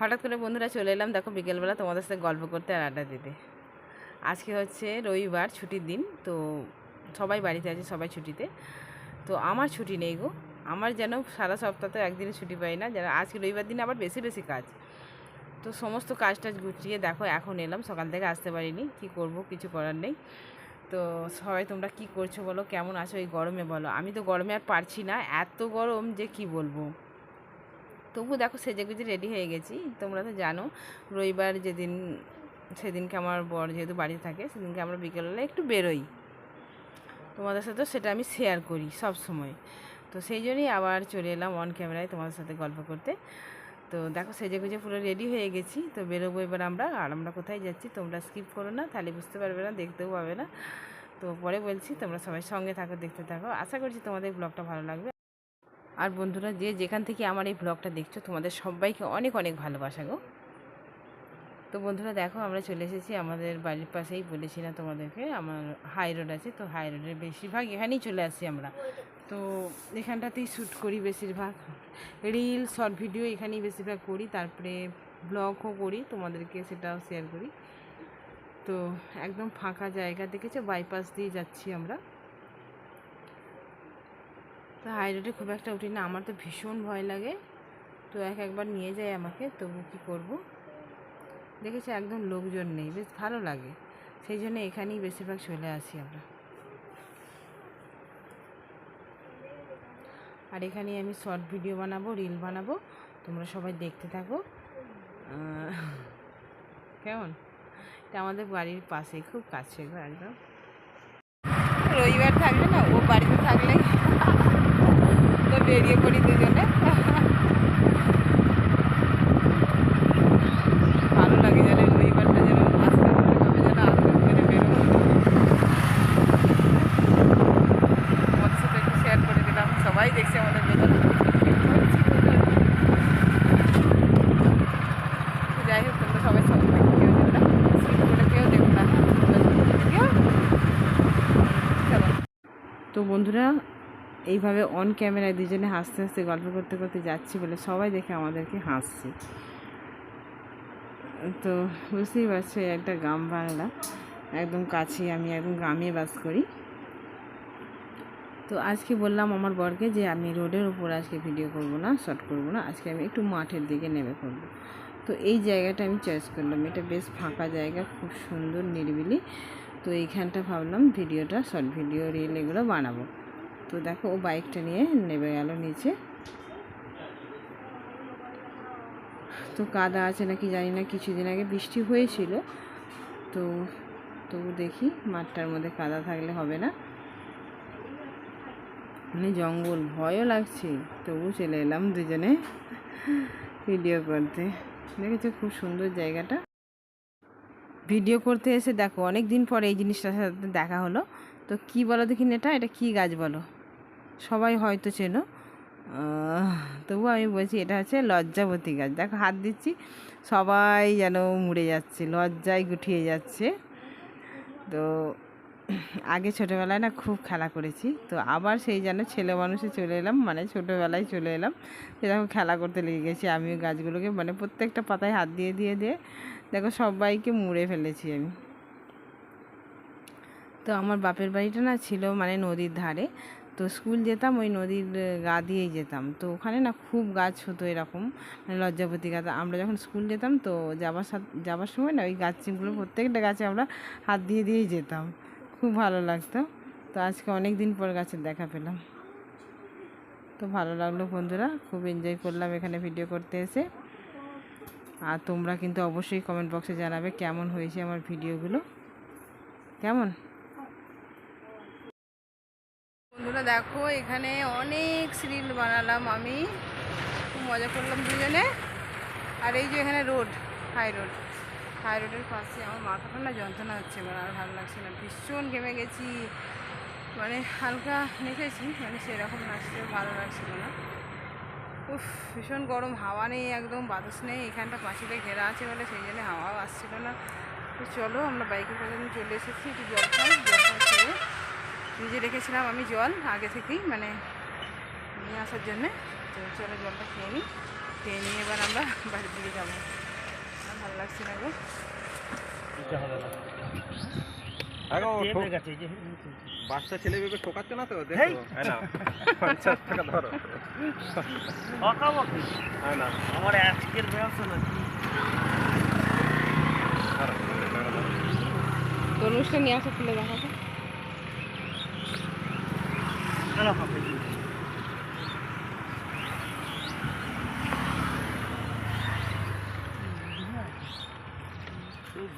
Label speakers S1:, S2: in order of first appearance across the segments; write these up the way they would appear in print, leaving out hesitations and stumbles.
S1: হঠাৎ করে বন্ধুরা চলে এলাম দেখো বিকেলবেলা তোমাদের সাথে গল্প করতে আর আড্ডা দিতে। আজকে হচ্ছে রবিবার, ছুটির দিন। তো সবাই বাড়িতে আছে, সবাই ছুটিতে। তো আমার ছুটি নেই গো। আমার যেন সারা সপ্তাহে একদিনে ছুটি পাই না, যেন আজকে রবিবার দিন আবার বেশি বেশি কাজ। তো সমস্ত কাজ টাজ গুছিয়ে দেখো এখন এলাম, সকাল থেকে আসতে পারিনি, কি করব, কিছু করার নেই। তো সবাই তোমরা কি করছো বলো, কেমন আছো এই গরমে বলো। আমি তো গরমে আর পারছি না, এত গরম যে কি বলবো। তবু দেখো সেজেগুজে রেডি হয়ে গেছি। তোমরা তো জানো রবিবার যেদিন, সেদিনকে আমার বর যেহেতু বাড়িতে থাকে, সেদিনকে আমরা বিকেলবেলা একটু বেরোই। তোমাদের সাথেও সেটা আমি শেয়ার করি সব সময়। তো সেই জন্যই আবার চলে এলাম অন ক্যামেরায় তোমাদের সাথে গল্প করতে। তো দেখো সেজেগুজে পুরো রেডি হয়ে গেছি, তো বেরোবো এবার আমরা। আর আমরা কোথায় যাচ্ছি তোমরা স্কিপ করো না, তাহলে বুঝতে পারবে না, দেখতেও পাবে না। তো পরে বলছি, তোমরা সবাই সঙ্গে থাকো, দেখতে থাকো। আশা করছি তোমাদের ব্লগটা ভালো লাগবে। আর বন্ধুরা যে যেখান থেকে আমার এই ব্লগটা দেখছো, তোমাদের সবাইকে অনেক অনেক ভালোবাসা গো। তো বন্ধুরা দেখো আমরা চলে এসেছি আমাদের বাড়ির পাশেই, বলেছি না তোমাদেরকে আমার হাই রোড আছে। তো হাই রোডের বেশিরভাগ এখানেই চলে আসি আমরা। তো এখানটাতেই শ্যুট করি বেশিরভাগ, রিল শর্ট ভিডিও এখানেই বেশিরভাগ করি, তারপরে ব্লগও করি, তোমাদেরকে সেটাও শেয়ার করি। তো একদম ফাঁকা জায়গা দেখেছো, বাইপাস দিয়ে যাচ্ছি আমরা। তো হাই রোডে খুব একটা উঠি না, আমার তো ভীষণ ভয় লাগে। তো একবার নিয়ে যায় আমাকে, তবু কী করব। দেখেছি একদম লোকজন নেই, বেশ ভালো লাগে, সেই জন্য এখানেই বেশিরভাগ চলে আসি আমরা। আর এখানেই আমি শর্ট ভিডিও বানাবো, রিল বানাবো, তোমরা সবাই দেখতে থাকো। কেমন, এটা আমাদের বাড়ির পাশেই, খুব কাছে একদম। রবিবার থাকলে না, ও বাড়িতে থাকলে তো বেরিয়ে পড়ি দুজনে। ভালো লাগে যেন রবিবারটা যেন আসতে হবে, যেন আসতে করে বেরোবো। তোমাদের সাথে একটু শেয়ার করে দিলাম, সবাই দেখছে আমাদের বেরোনো। যাই হোক, তোমরা সবাই সঙ্গে থাকো, কেউ যেও না, স্কিপ করে কেউ দেখো না। চলো। তো বন্ধুরা এইভাবে অন ক্যামেরায় দুজনে হাসতে হাসতে গল্প করতে করতে যাচ্ছি বলে সবাই দেখে আমাদেরকে হাসছে। তো বুঝতেই পারছো একটা গ্রাম বাংলা, একদম কাছে, আমি একদম গ্রামে বাস করি। তো আজকে বললাম আমার বরকে যে আমি রোডের উপর আজকে ভিডিও করব না, শর্ট করব না, আজকে আমি একটু মাঠের দিকে নেমে করব। তো এই জায়গাটা আমি চয়েস করলাম, এটা বেশ ফাঁকা জায়গা, খুব সুন্দর নিরিবিলি। তো এইখানটা ভাবলাম ভিডিওটা, শর্ট ভিডিও, রিল এগুলো বানাবো। তো দেখো ও বাইকটা নিয়ে নেমে গেল নিচে। তো কাদা আছে নাকি জানি না, কিছুদিন আগে বৃষ্টি হয়েছিল। তো তবু দেখি মাঠটার মধ্যে কাদা থাকলে হবে না, মানে জঙ্গল, ভয়ও লাগছে, তবু চলে এলাম দুজনে ভিডিও করতে। দেখেছো খুব সুন্দর জায়গাটা। ভিডিও করতে এসে দেখো অনেক দিন পরে এই জিনিসটার সাথে দেখা হলো। তো কি বলো দেখিনি, এটা কি গাছ বলো, সবাই হয়তো চেনো, তবু আমি বলছি এটা হচ্ছে লজ্জাবতী গাছ। দেখো হাত দিচ্ছি, সবাই যেন মুড়ে যাচ্ছে, লজ্জায় গুটিয়ে যাচ্ছে। তো আগে ছোটোবেলায় না খুব খেলা করেছি, তো আবার সেই যেন ছেলে মানুষে চলে এলাম, মানে ছোটোবেলায় চলে এলাম। সেরকম খেলা করতে লেগে গেছি আমিও গাছগুলোকে, মানে প্রত্যেকটা পাতায় হাত দিয়ে দিয়ে দিয়ে দেখো সবাইকে মুড়ে ফেলেছি আমি। তো আমার বাপের বাড়িটা না ছিল মানে নদীর ধারে। তো স্কুল যেতাম ওই নদীর গা দিয়েই যেতাম। তো ওখানে না খুব গাছ হতো এরকম, মানে লজ্জাপতি গাছ। আমরা যখন স্কুল যেতাম তো যাবার সময় না ওই গাছগুলো, প্রত্যেকটা গাছে আমরা হাত দিয়ে দিয়েই যেতাম, খুব ভালো লাগতো। তো আজকে অনেক দিন পর গাছের দেখা পেলাম, তো ভালো লাগলো বন্ধুরা, খুব এনজয় করলাম এখানে ভিডিও করতে এসে। আর তোমরা কিন্তু অবশ্যই কমেন্ট বক্সে জানাবে কেমন হয়েছে আমার ভিডিওগুলো, কেমন। বন্ধুরা দেখো এখানে অনেক রিল বানালাম আমি, খুব মজা করলাম দুজনে। আর এই যে এখানে রোড, হাই রোডের পাশে আমার মাথাটা না যন্ত্রণা হচ্ছে, মানে আর ভালো লাগছে না, ভীষণ ঘেমে গেছি, মানে হালকা নেচেছি, মানে সেরকম নাচতে ভালো লাগছিল না। উফ ভীষণ গরম, হাওয়া নেই, একদম বাতাস নেই, এখানটা পাঁচিলে ঘেরা আছে বলে সেই জন্য হাওয়াও আসছিল না। তো চলো আমরা বাইকে করে চলে এসেছি, একটু জল খেয়ে ভিজে রেখেছিলাম আমি জল আগে থেকেই, মানে নিয়ে আসার জন্যে। তো চলো জলটা খেয়ে নিই, খেয়ে নিয়ে এবার আমরা বাড়ির দিকে যাবো। আর ভালো লাগছে না গো।
S2: বাচ্চা ছেলে ভেবে ঠকাচ্ছে না তো, দেখো না 50 টাকা ধরো। না
S3: আমার আজকের ব্যবসা না
S1: তরমুজটা নিয়ে আসা খুলে দেখাবো।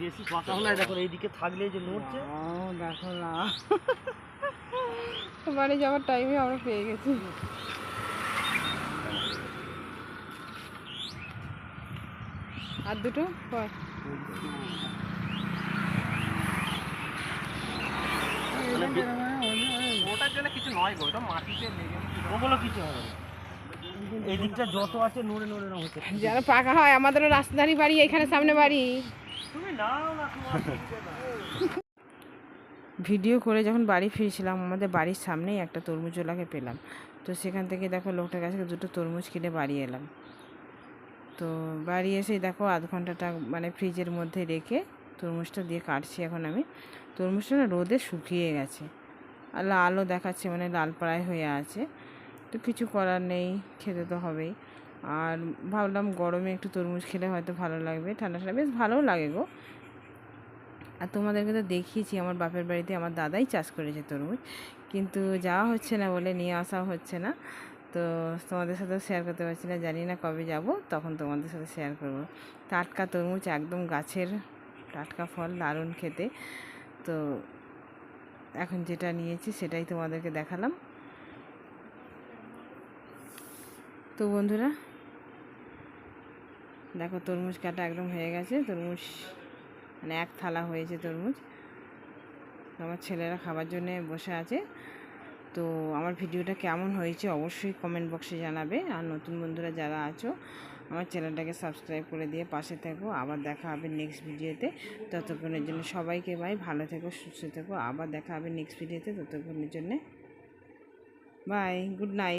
S3: বেশি কথা হলে দেখো এইদিকে থাকলে যে নড়ছে।
S1: দেখো না, বাড়ি যাওয়ার টাইমে আমরা পেয়ে গেছি। আর দুটো কয়?
S2: ওটার জন্য কিছু নয় গো, ওটা মাটিতে লেগে
S3: ওগুলো কিছু হবে না। এই দিকটা যত আছে নড়ে নড়ে না হচ্ছে।
S1: যারা পাকা হয়, আমাদেরও রাস্তাধারি বাড়ি, এখানে সামনে বাড়ি।
S3: তুমি নাও না, তোমার
S1: ভিডিও করে যখন বাড়ি ফিরছিলাম, আমাদের বাড়ির সামনেই একটা তরমুজওয়ালাকে পেলাম। তো সেখান থেকে দেখো লোকটার কাছে দুটো তরমুজ কিনে বাড়ি এলাম। তো বাড়ি এসেই দেখো আধ ঘন্টাটা মানে ফ্রিজের মধ্যে রেখে তরমুজটা দিয়ে কাটছি এখন আমি। তরমুজটা না রোদে শুকিয়ে গেছে আর লালও দেখাচ্ছে, মানে লাল প্রায় হয়ে আছে। তো কিছু করার নেই, খেতে তো হবেই। আর ভাবলাম গরমে একটু তরমুজ খেলে হয়তো ভালো লাগবে, ঠান্ডা ঠান্ডা বেশ ভালোও লাগে গো। আর তোমাদেরকে তো দেখিয়েছি আমার বাপের বাড়িতে আমার দাদাই চাষ করেছে তরমুজ, কিন্তু যাওয়া হচ্ছে না বলে নিয়ে আসাও হচ্ছে না। তো তোমাদের সাথেও শেয়ার করতে পারছি না, জানি না কবে যাব, তখন তোমাদের সাথে শেয়ার করব। টাটকা তরমুজ, একদম গাছের টাটকা ফল, দারুণ খেতে। তো এখন যেটা নিয়েছি সেটাই তোমাদেরকে দেখালাম। তো বন্ধুরা দেখো তরমুজ কাটা একদম হয়ে গেছে, তরমুজ মানে এক থালা হয়েছে তরমুজ। আমার ছেলেরা খাবার জন্য বসে আছে। তো আমার ভিডিওটা কেমন হয়েছে অবশ্যই কমেন্ট বক্সে জানাবে। আর নতুন বন্ধুরা যারা আছো আমার চ্যানেলটাকে সাবস্ক্রাইব করে দিয়ে পাশে থেকো। আবার দেখা হবে নেক্সট ভিডিওতে। ততক্ষণের জন্য সবাইকে বাই, ভালো থেকো, সুস্থ থেকো। আবার দেখা হবে নেক্সট ভিডিওতে, ততক্ষণের জন্যে বাই, গুড নাইট।